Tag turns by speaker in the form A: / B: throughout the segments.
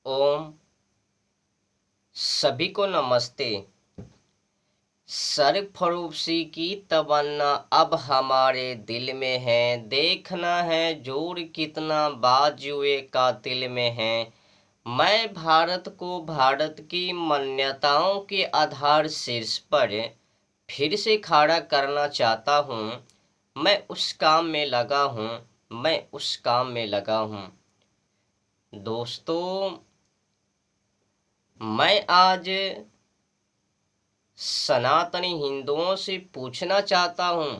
A: ओम सभी को नमस्ते। सरफरोशी की तमन्ना अब हमारे दिल में है। देखना है जोर कितना बाजुए कातिल में है। मैं भारत को भारत की मान्यताओं के आधार शीर्ष पर फिर से खड़ा करना चाहता हूँ। मैं उस काम में लगा हूँ। मैं उस काम में लगा हूँ। दोस्तों, मैं आज सनातनी हिंदुओं से पूछना चाहता हूं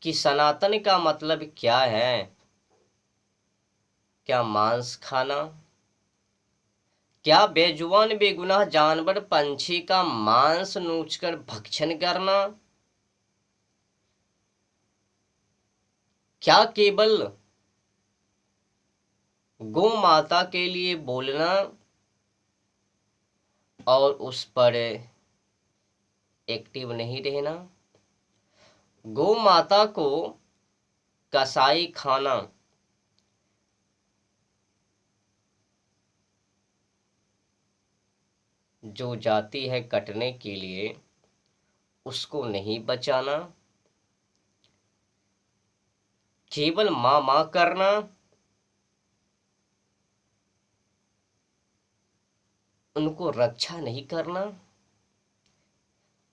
A: कि सनातन का मतलब क्या है। क्या मांस खाना? क्या बेजुबान बेगुनाह जानवर पंछी का मांस नोचकर भक्षण करना? क्या केवल गौ माता के लिए बोलना और उस पर एक्टिव नहीं रहना? गौ माता को कसाई खाना जो जाती है कटने के लिए, उसको नहीं बचाना? केवल माँ माँ करना? उनको रक्षा नहीं करना?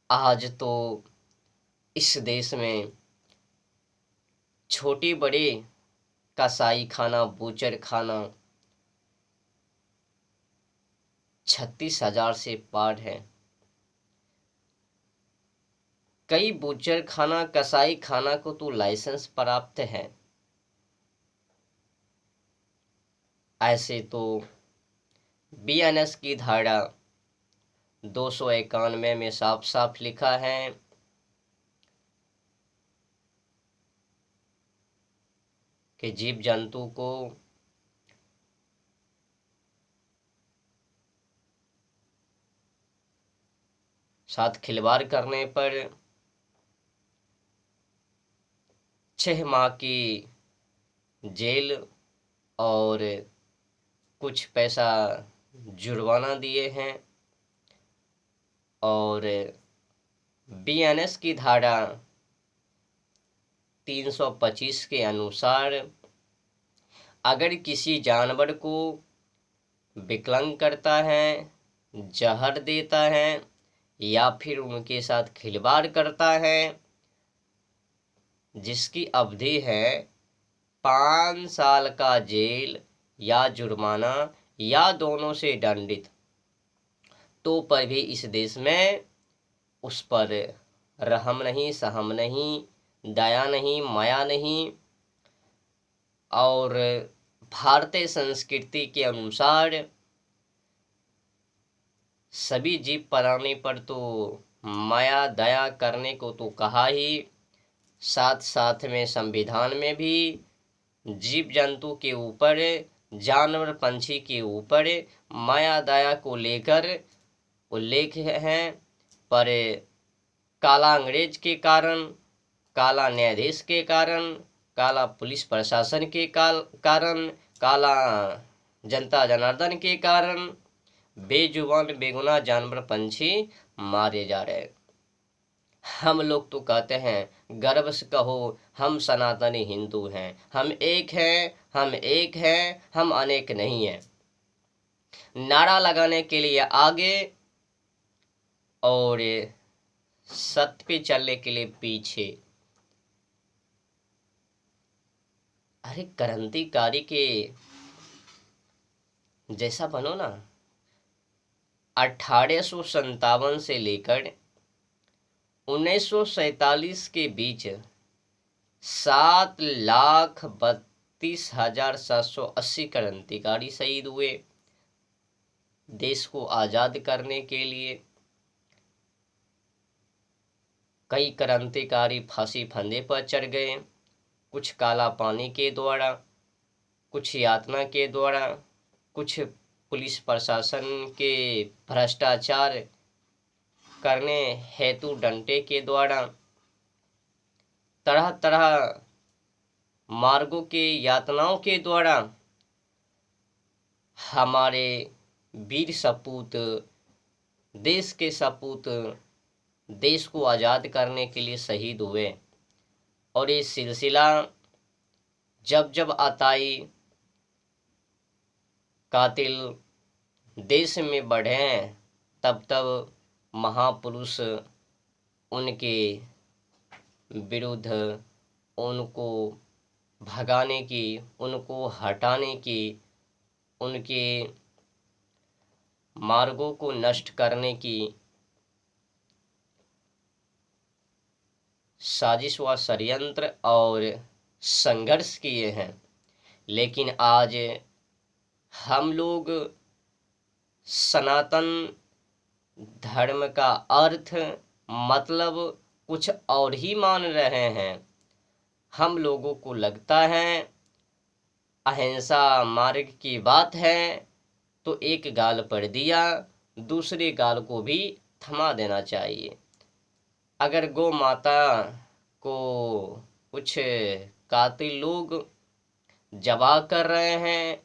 A: आज तो इस देश में छोटे बड़े कसाई खाना, बूचर खाना 36,000 से पार है। कई बूचर खाना, कसाई खाना को तो लाइसेंस प्राप्त है। ऐसे तो बीएनएस की धारा 291 में साफ साफ लिखा है कि जीव जंतु को साथ खिलवाड़ करने पर 6 माह की जेल और कुछ पैसा जुर्माना दिए हैं। और बीएनएस की धारा 325 के अनुसार अगर किसी जानवर को विकलांग करता है, जहर देता है या फिर उनके साथ खिलवाड़ करता है, जिसकी अवधि है 5 साल का जेल या जुर्माना या दोनों से दंडित, तो पर भी इस देश में उस पर रहम नहीं, सहम नहीं, दया नहीं, माया नहीं। और भारतीय संस्कृति के अनुसार सभी जीव प्राणी पर तो माया दया करने को तो कहा ही, साथ साथ में संविधान में भी जीव जंतु के ऊपर, जानवर पंछी के ऊपर माया दया को लेकर उल्लेख है। पर काला अंग्रेज के कारण, काला न्यायाधीश के कारण, काला पुलिस प्रशासन के कारण, काला जनता जनार्दन के कारण बेजुबान बेगुनाह जानवर पंछी मारे जा रहे। हम लोग तो कहते हैं, गर्व से कहो, हम सनातनी हिंदू हैं, हम एक हैं, हम एक हैं, हम अनेक नहीं हैं। नारा लगाने के लिए आगे और सत्य पे चलने के लिए पीछे। अरे क्रांतिकारी के जैसा बनो ना। 1857 से लेकर 1947 के बीच 7,32,780 क्रांतिकारी शहीद हुए देश को आजाद करने के लिए। कई क्रांतिकारी फांसी फंदे पर चढ़ गए, कुछ काला पानी के द्वारा, कुछ यातना के द्वारा, कुछ पुलिस प्रशासन के भ्रष्टाचार करने हेतु डंडे के द्वारा, तरह तरह मार्गों के यातनाओं के द्वारा हमारे वीर सपूत, देश के सपूत देश को आज़ाद करने के लिए शहीद हुए। और ये सिलसिला जब जब अताई कातिल देश में बढ़े, तब तब महापुरुष उनके विरुद्ध, उनको भगाने की, उनको हटाने की, उनके मार्गों को नष्ट करने की साजिश व षड्यंत्र और संघर्ष किए हैं। लेकिन आज हम लोग सनातन धर्म का अर्थ मतलब कुछ और ही मान रहे हैं। हम लोगों को लगता है अहिंसा मार्ग की बात है तो एक गाल पर दिया, दूसरे गाल को भी थमा देना चाहिए। अगर गौ माता को कुछ कातिल लोग जबा कर रहे हैं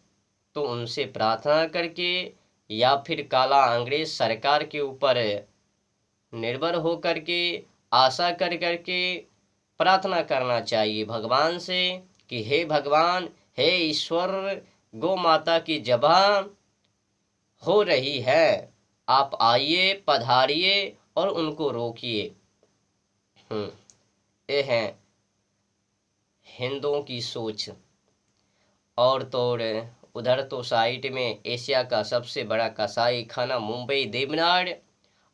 A: तो उनसे प्रार्थना करके या फिर काला अंग्रेज सरकार के ऊपर निर्भर होकर के, आशा कर करके प्रार्थना करना चाहिए भगवान से कि हे भगवान, हे ईश्वर, गौ माता की जबा हो रही है, आप आइए, पधारिए और उनको रोकिए। ये है हिंदुओं की सोच। और तो उधर तो साइड में एशिया का सबसे बड़ा कसाई खाना मुंबई देवनाड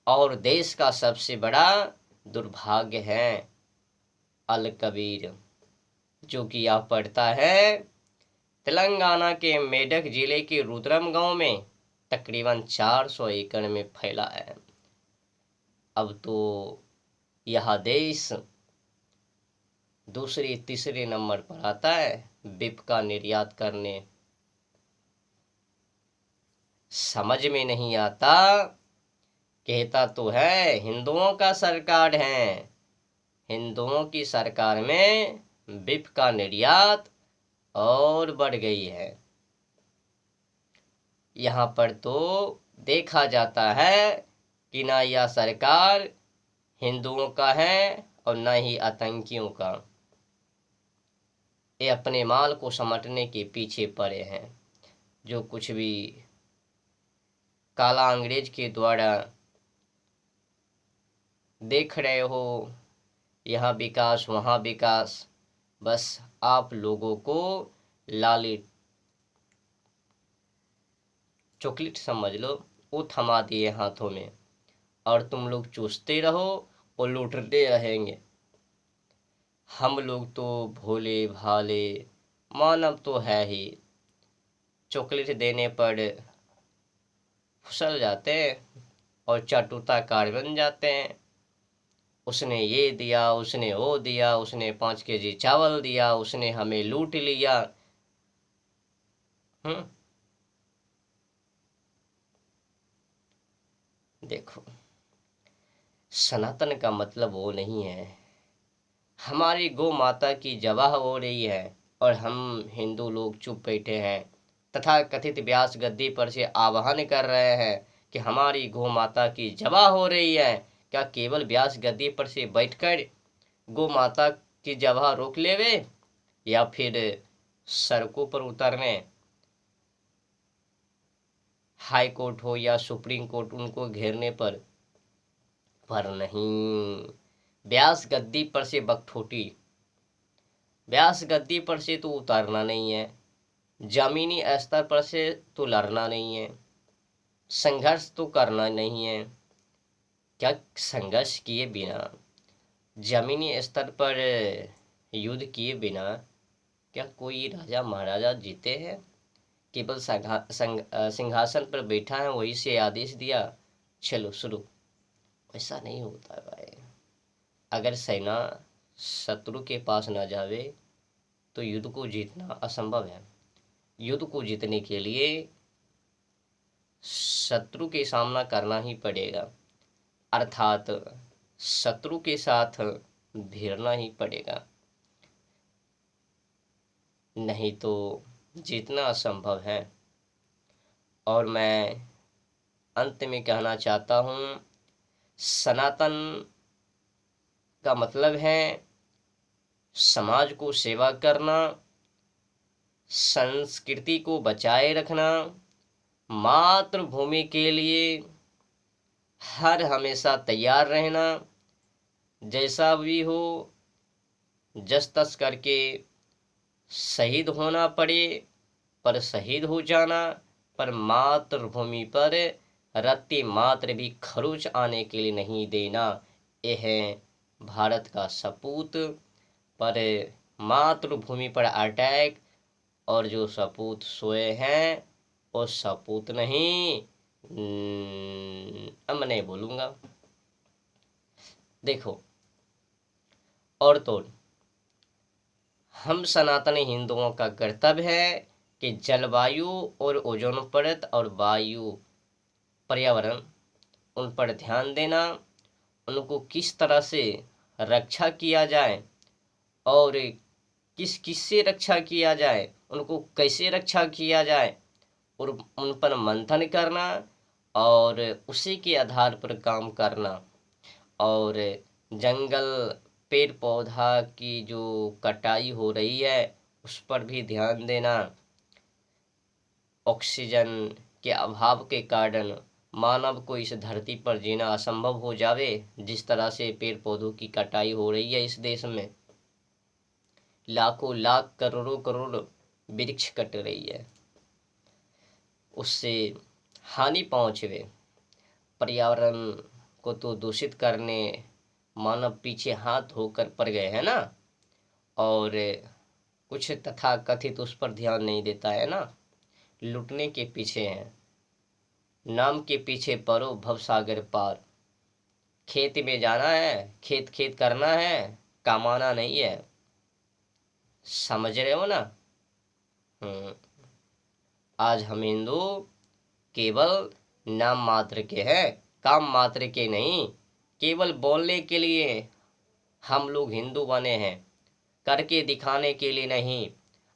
A: और देश का सबसे बड़ा दुर्भाग्य है अल कबीर, जो कि यह पड़ता है तेलंगाना के मेडक जिले के रुद्रम गांव में, तकरीबन 400 एकड़ में फैला है। अब तो यह देश दूसरे तीसरे नंबर पर आता है बीफ का निर्यात करने। समझ में नहीं आता, कहता तो है हिंदुओं का सरकार है, हिंदुओं की सरकार में बीफ का निर्यात और बढ़ गई है। यहाँ पर तो देखा जाता है कि ना यह सरकार हिंदुओं का है और न ही आतंकियों का। ये अपने माल को समेटने के पीछे पड़े हैं। जो कुछ भी काला अंग्रेज के द्वारा देख रहे हो, यहाँ विकास वहाँ विकास, बस आप लोगों को लाली चॉकलेट समझ लो, वो थमा दिए हाथों में और तुम लोग चूसते रहो और लूटते रहेंगे। हम लोग तो भोले भाले मानव तो है ही, चॉकलेट देने पर फिसल जाते हैं और चटुताकार बन जाते हैं। उसने ये दिया, उसने वो दिया, उसने 5 केजी चावल दिया, उसने हमें लूट लिया। देखो, सनातन का मतलब वो नहीं है। हमारी गौ माता की जबाह हो रही है और हम हिंदू लोग चुप बैठे हैं, तथा कथित व्यास गद्दी पर से आह्वान कर रहे हैं कि हमारी गौ माता की जबाह हो रही है। क्या केवल व्यास गद्दी पर से बैठकर गौ माता की जबाह रोक लेवे या फिर सड़कों पर उतरने, हाई कोर्ट हो या सुप्रीम कोर्ट उनको घेरने पर नहीं। व्यास गद्दी पर से बकठोटी, व्यास गद्दी पर से तो उतारना नहीं है, जमीनी स्तर पर से तो लड़ना नहीं है, संघर्ष तो करना नहीं है। क्या संघर्ष किए बिना, जमीनी स्तर पर युद्ध किए बिना क्या कोई राजा महाराजा जीते हैं? केवल सिंहासन पर बैठा है, वही से आदेश दिया चलो शुरू, ऐसा नहीं होता है भाई। अगर सेना शत्रु के पास ना जावे तो युद्ध को जीतना असंभव है। युद्ध को जीतने के लिए शत्रु के सामना करना ही पड़ेगा, अर्थात शत्रु के साथ भिड़ना ही पड़ेगा, नहीं तो जीतना असंभव है। और मैं अंत में कहना चाहता हूँ, सनातन का मतलब है समाज को सेवा करना, संस्कृति को बचाए रखना, मातृभूमि के लिए हर हमेशा तैयार रहना, जैसा भी हो जस तस करके शहीद होना पड़े पर शहीद हो जाना, पर मातृभूमि पर रत्ती मात्र भी खरोच आने के लिए नहीं देना। यह है भारत का सपूत। पर मातृभूमि पर अटैक, और जो सपूत सोए हैं वो सपूत नहीं। अब मैं नहीं बोलूँगा। देखो, और तो हम सनातनी हिंदुओं का कर्तव्य है कि जलवायु और ओजोन परत और वायु पर्यावरण, उन पर ध्यान देना, उनको किस तरह से रक्षा किया जाए और किस किस से रक्षा किया जाए, उनको कैसे रक्षा किया जाए, और उन पर मंथन करना और उसी के आधार पर काम करना। और जंगल पेड़ पौधा की जो कटाई हो रही है उस पर भी ध्यान देना। ऑक्सीजन के अभाव के कारण मानव को इस धरती पर जीना असंभव हो जावे, जिस तरह से पेड़ पौधों की कटाई हो रही है इस देश में। लाखों लाख करोड़ों करोड़ वृक्ष कट रही है, उससे हानि पहुँचे। पर्यावरण को तो दूषित करने मानव पीछे हाथ होकर पड़ गए हैं ना, और कुछ तथा कथित उस पर ध्यान नहीं देता है ना, लूटने के पीछे हैं। नाम के पीछे परो भवसागर पार। खेत में जाना है, खेत खेत करना है, कमाना नहीं है। समझ रहे हो ना? आज हम हिंदू केवल नाम मात्र के हैं, काम मात्र के नहीं। केवल बोलने के लिए हम लोग हिंदू बने हैं, करके दिखाने के लिए नहीं,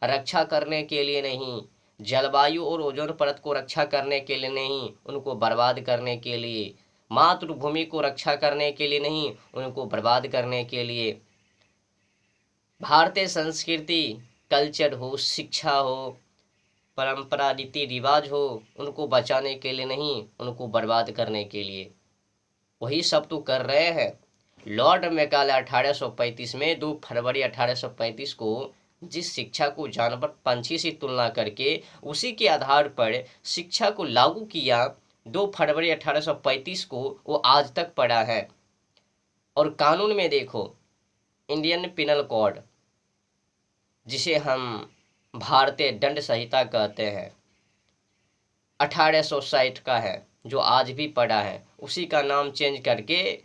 A: रक्षा करने के लिए नहीं, जलवायु और ओजोन परत को रक्षा करने के लिए नहीं, उनको बर्बाद करने के लिए, मातृभूमि को रक्षा करने के लिए नहीं, उनको बर्बाद करने के लिए। भारतीय संस्कृति, कल्चर हो, शिक्षा हो, परंपरा, रीति रिवाज हो, उनको बचाने के लिए नहीं, उनको बर्बाद करने के लिए। वही सब तो कर रहे हैं। लॉर्ड मैकाले 1835 में 2 फरवरी 1835 को जिस शिक्षा को जानवर पंछी से तुलना करके उसी के आधार पर शिक्षा को लागू किया 2 फरवरी 1835 को, वो आज तक पड़ा है। और कानून में देखो, इंडियन पिनल कोड, जिसे हम भारतीय दंड संहिता कहते हैं, 1860 का है, जो आज भी पड़ा है। उसी का नाम चेंज करके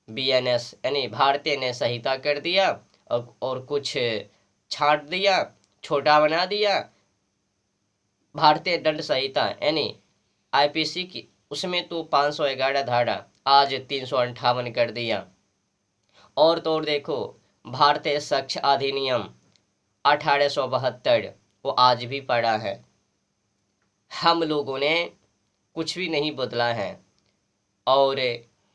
A: BNS यानी भारतीय न्याय संहिता कर दिया, और कुछ छांट दिया, छोटा बना दिया। भारतीय दंड संहिता यानी IPC की, उसमें तो 511 धारा, आज 358 कर दिया। और तो और देखो, भारतीय साक्ष्य अधिनियम 1872, वो आज भी पड़ा है। हम लोगों ने कुछ भी नहीं बदला है। और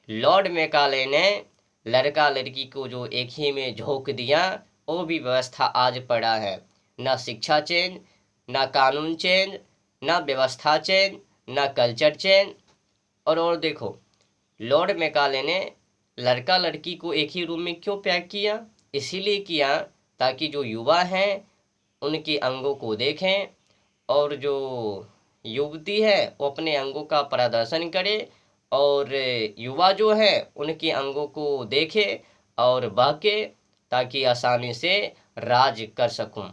A: लॉर्ड मैकाले ने लड़का लड़की को जो एक ही में झोंक दिया, वो भी व्यवस्था आज पड़ा है। ना शिक्षा चेंज, ना कानून चेंज, ना व्यवस्था चेंज, ना कल्चर चेंज। और देखो, लॉर्ड मैकाले ने लड़का लड़की को एक ही रूम में क्यों पैक किया? इसीलिए किया ताकि जो युवा हैं उनके अंगों को देखें, और जो युवती है वो अपने अंगों का प्रदर्शन करे, और युवा जो है उनके अंगों को देखे और बहके, ताकि आसानी से राज कर सकूं।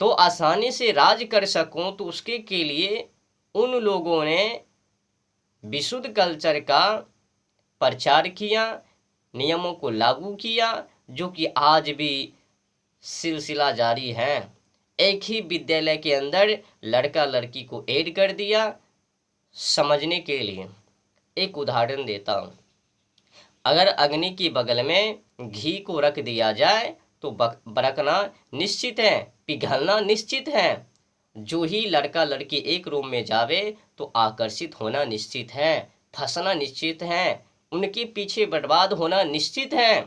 A: तो आसानी से राज कर सकूं तो उसके के लिए उन लोगों ने विशुद्ध कल्चर का प्रचार किया, नियमों को लागू किया, जो कि आज भी सिलसिला जारी है। एक ही विद्यालय के अंदर लड़का लड़की को ऐड कर दिया। समझने के लिए एक उदाहरण देता हूँ। अगर अग्नि के बगल में घी को रख दिया जाए तो बरकना निश्चित है, पिघलना निश्चित है। जो ही लड़का लड़की एक रूम में जावे तो आकर्षित होना निश्चित है, फंसना निश्चित है, उनके पीछे बर्बाद होना निश्चित है।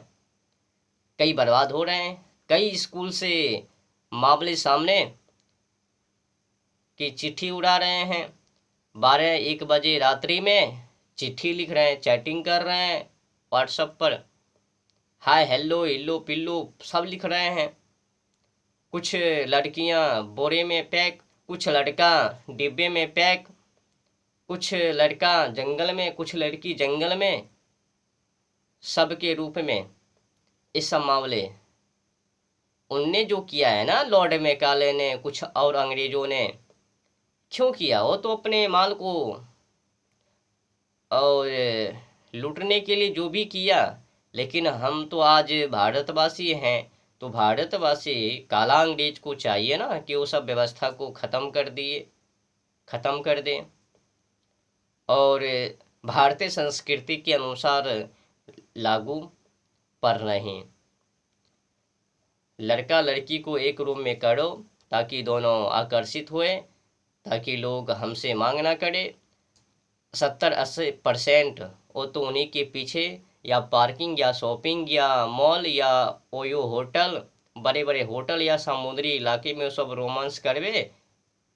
A: कई बर्बाद हो रहे हैं, कई स्कूल से मामले सामने कि चिट्ठी उड़ा रहे हैं, 12-1 बजे रात्रि में चिट्ठी लिख रहे हैं, चैटिंग कर रहे हैं व्हाट्सएप पर, हाय हेलो इल्लो पिल्लो सब लिख रहे हैं। कुछ लड़कियां बोरे में पैक, कुछ लड़का डिब्बे में पैक, कुछ लड़का जंगल में, कुछ लड़की जंगल में, सबके रूप में। ये सब मामले उनने जो किया है ना, लॉर्ड मैकाले ने, कुछ और अंग्रेजों ने क्यों किया? वो तो अपने माल को और लूटने के लिए जो भी किया। लेकिन हम तो आज भारतवासी हैं, तो भारतवासी काला अंग्रेज को चाहिए ना कि वो सब व्यवस्था को खत्म कर दें और भारतीय संस्कृति के अनुसार लागू पर रहें। लड़का लड़की को एक रूम में करो ताकि दोनों आकर्षित हुए, ताकि लोग हमसे मांग ना करें। 70-80% वो तो उन्हीं के पीछे या पार्किंग या शॉपिंग या मॉल या ओयो होटल, बड़े बड़े होटल या समुद्री इलाके में सब रोमांस करवे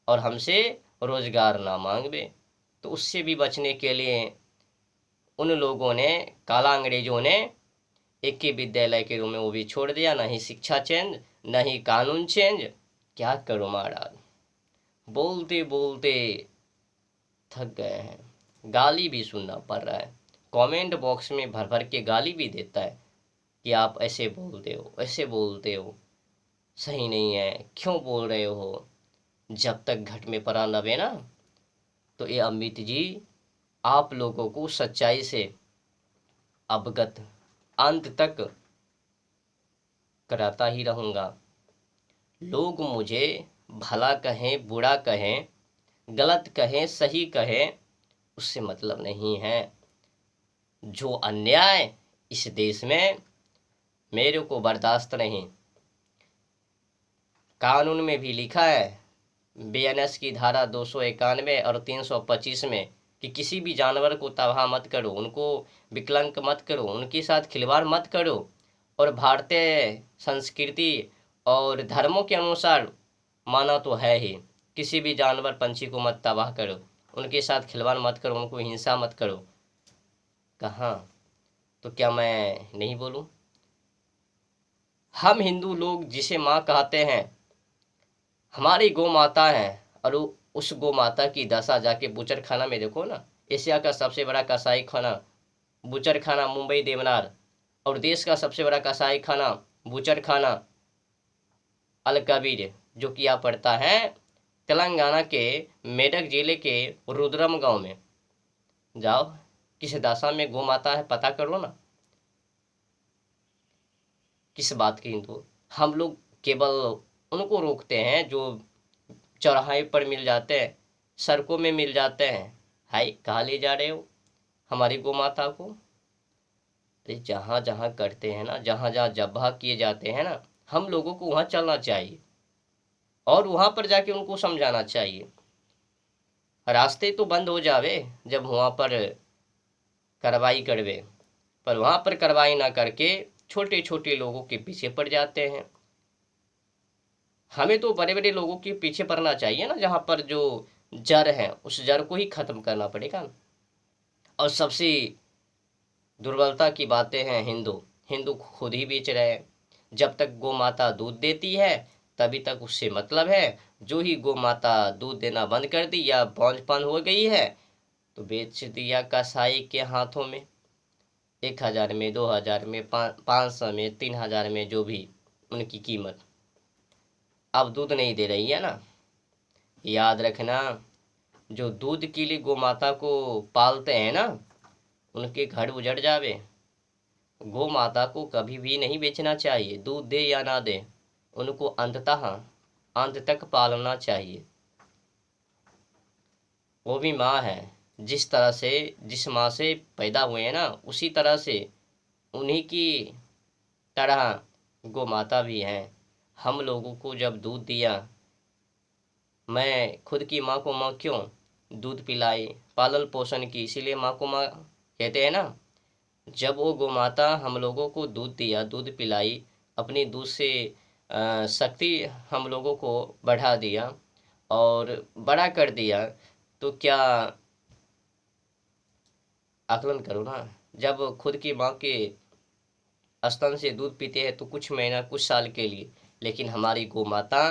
A: और हमसे रोजगार ना मांगवे। तो उससे भी बचने के लिए उन लोगों ने, काला अंग्रेजों ने, एक ही विद्यालय के रूम में वो भी छोड़ दिया। ना ही शिक्षा चेंज, ना ही कानून चेंज। क्या करो महाराज, बोलते बोलते थक गए हैं। गाली भी सुनना पड़ रहा है, कमेंट बॉक्स में भर भर के गाली भी देता है कि आप ऐसे बोलते हो, ऐसे बोलते हो, सही नहीं है, क्यों बोल रहे हो। जब तक घट में परा नवे ना, तो ये अमित जी आप लोगों को सच्चाई से अवगत अंत तक कराता ही रहूँगा। लोग मुझे भला कहें, बुरा कहें, गलत कहें, सही कहें, उससे मतलब नहीं है। जो अन्याय इस देश में मेरे को बर्दाश्त नहीं। कानून में भी लिखा है, बीएनएस की धारा 291 और 325 में, कि किसी भी जानवर को तबाह मत करो, उनको विकलांग मत करो, उनके साथ खिलवाड़ मत करो। और भारतीय संस्कृति और धर्मों के अनुसार माना तो है ही, किसी भी जानवर पंछी को मत तबाह करो, उनके साथ खिलवाड़ मत करो, उनको हिंसा मत करो। कहाँ? तो क्या मैं नहीं बोलूं? हम हिंदू लोग जिसे माँ कहते हैं, हमारी गौ माता है, और उस गौ माता की दशा जाके बुचर खाना में देखो ना। एशिया का सबसे बड़ा कसाई खाना बुचर खाना मुंबई देवनार, और देश का सबसे बड़ा कसाई खाना बुचर खाना अल कबीर, जो किया पड़ता है तेलंगाना के मेडक जिले के रुद्रम गांव में। जाओ, किस दशा में गौ माता है पता करो ना। किस बात की हिंदू? हम लोग केवल उनको रोकते हैं जो चौराहे पर मिल जाते हैं, सड़कों में मिल जाते हैं। हाय, कहाँ ले जा रहे हो हमारी गौ माता को? अरे जहाँ जहाँ करते हैं ना, जहाँ जहाँ जब्हा किए जाते हैं ना, हम लोगों को वहाँ चलना चाहिए और वहाँ पर जाके उनको समझाना चाहिए। रास्ते तो बंद हो जावे जब वहाँ पर कार्रवाई करवे, पर वहाँ पर कार्रवाई ना करके छोटे छोटे लोगों के पीछे पड़ जाते हैं। हमें तो बड़े बड़े लोगों के पीछे पड़ना चाहिए ना, जहाँ पर जो जड़ है उस जड़ को ही खत्म करना पड़ेगा। और सबसे दुर्बलता की बातें हैं हिंदू, हिंदू खुद ही बेच रहे हैं। जब तक गौ माता दूध देती है तभी तक उससे मतलब है। जो ही गौ माता दूध देना बंद कर दी या बांझपन हो गई है तो बेच दिया कसाई के हाथों में। 1000 में, 2000 में, 500 में, 3000 में, जो भी उनकी कीमत। अब दूध नहीं दे रही है ना। याद रखना, जो दूध के लिए गौ माता को पालते हैं ना, उनके घर उजड़ जावे। गौ माता को कभी भी नहीं बेचना चाहिए, दूध दे या ना दे, उनको अंत तक पालना चाहिए। वो भी माँ है, जिस तरह से, जिस माँ से पैदा हुए हैं ना, उसी तरह से उन्हीं की तरह गौ माता भी हैं। हम लोगों को जब दूध दिया मैं खुद की माँ को माँ क्यों दूध पिलाई, पालन पोषण की, इसीलिए माँ को माँ कहते हैं ना। जब वो गोमाता हम लोगों को दूध दिया, दूध पिलाई, अपनी दूध से शक्ति हम लोगों को बढ़ा दिया और बड़ा कर दिया, तो क्या आकलन करो ना। जब खुद की माँ के स्तन से दूध पीते हैं तो कुछ महीना कुछ साल के लिए, लेकिन हमारी गोमाता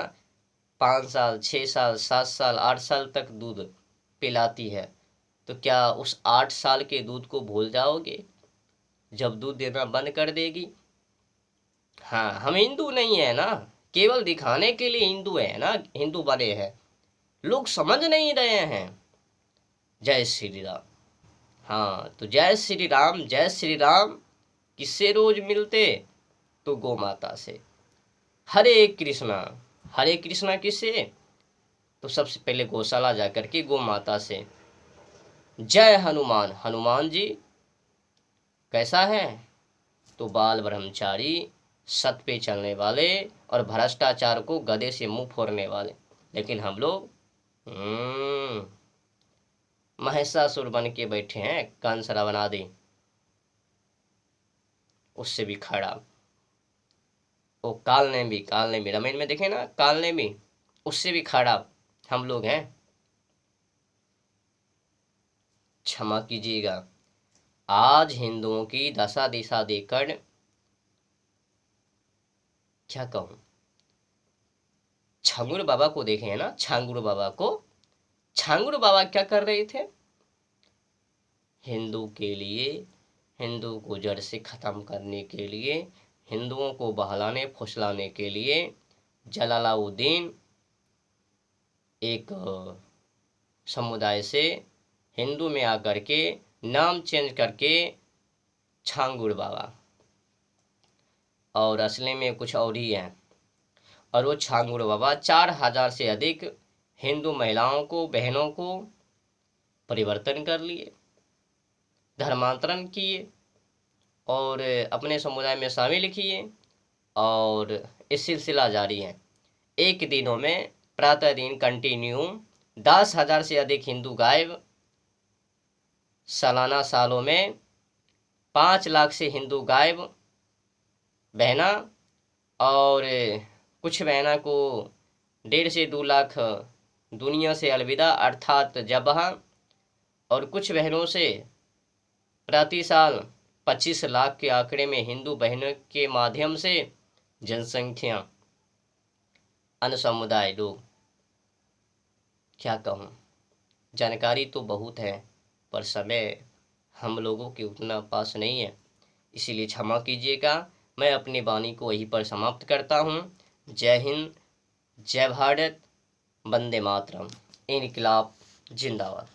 A: 5 साल 6 साल 7 साल 8 साल तक दूध पिलाती है। तो क्या उस 8 साल के दूध को भूल जाओगे जब दूध देना बंद कर देगी? हाँ, हम हिंदू नहीं है ना, केवल दिखाने के लिए हिंदू है ना, हिंदू बने हैं, लोग समझ नहीं रहे हैं। जय श्री राम। हाँ, तो जय श्री राम, जय श्री राम किससे रोज मिलते? तो गौ माता से। हरे कृष्णा, हरे कृष्णा किससे? तो सबसे पहले गौशाला जाकर के गौ माता से। जय हनुमान, हनुमान जी कैसा है? तो बाल ब्रह्मचारी, सत पे चलने वाले और भ्रष्टाचार को गधे से मुंह फोड़ने वाले। लेकिन हम लोग महिषासुर बन के बैठे हैं, कंस रावणादि, उससे भी खड़ा। वो काल ने भी रामायण में देखे ना, काल ने भी, उससे भी खड़ा हम लोग हैं। क्षमा कीजिएगा, आज हिंदुओं की दशा दिशा देकर क्या कहूं। छांगुर बाबा को देखे हैं ना, छांगुर बाबा को, छांगुर बाबा क्या कर रहे थे? हिंदू के लिए, हिंदू को जड़ से खत्म करने के लिए, हिंदुओं को बहलाने फुसलाने के लिए जलालाउद्दीन एक समुदाय से हिंदू में आकर के नाम चेंज करके छांगुर बाबा, और असली में कुछ और ही है। और वो छांगुर बाबा 4000 से अधिक हिंदू महिलाओं को, बहनों को परिवर्तन कर लिए, धर्मांतरण किए और अपने समुदाय में शामिल किए। और इस सिलसिला जारी है। एक दिनों में प्रातः दिन कंटिन्यू 10,000 से अधिक हिंदू गायब, सालाना सालों में 5 लाख से हिंदू गायब बहना, और कुछ बहना को 1.5 से 2 लाख दुनिया से अलविदा अर्थात जबहा, और कुछ बहनों से प्रति साल 25 लाख के आंकड़े में हिंदू बहनों के माध्यम से जनसंख्या, अन्य समुदाय लोग, क्या कहूँ, जानकारी तो बहुत है पर समय हम लोगों के उतना पास नहीं है, इसीलिए क्षमा कीजिएगा। मैं अपनी वाणी को वहीं पर समाप्त करता हूँ। जय हिंद, जय भारत, वंदे मातरम, इनकलाब जिंदाबाद।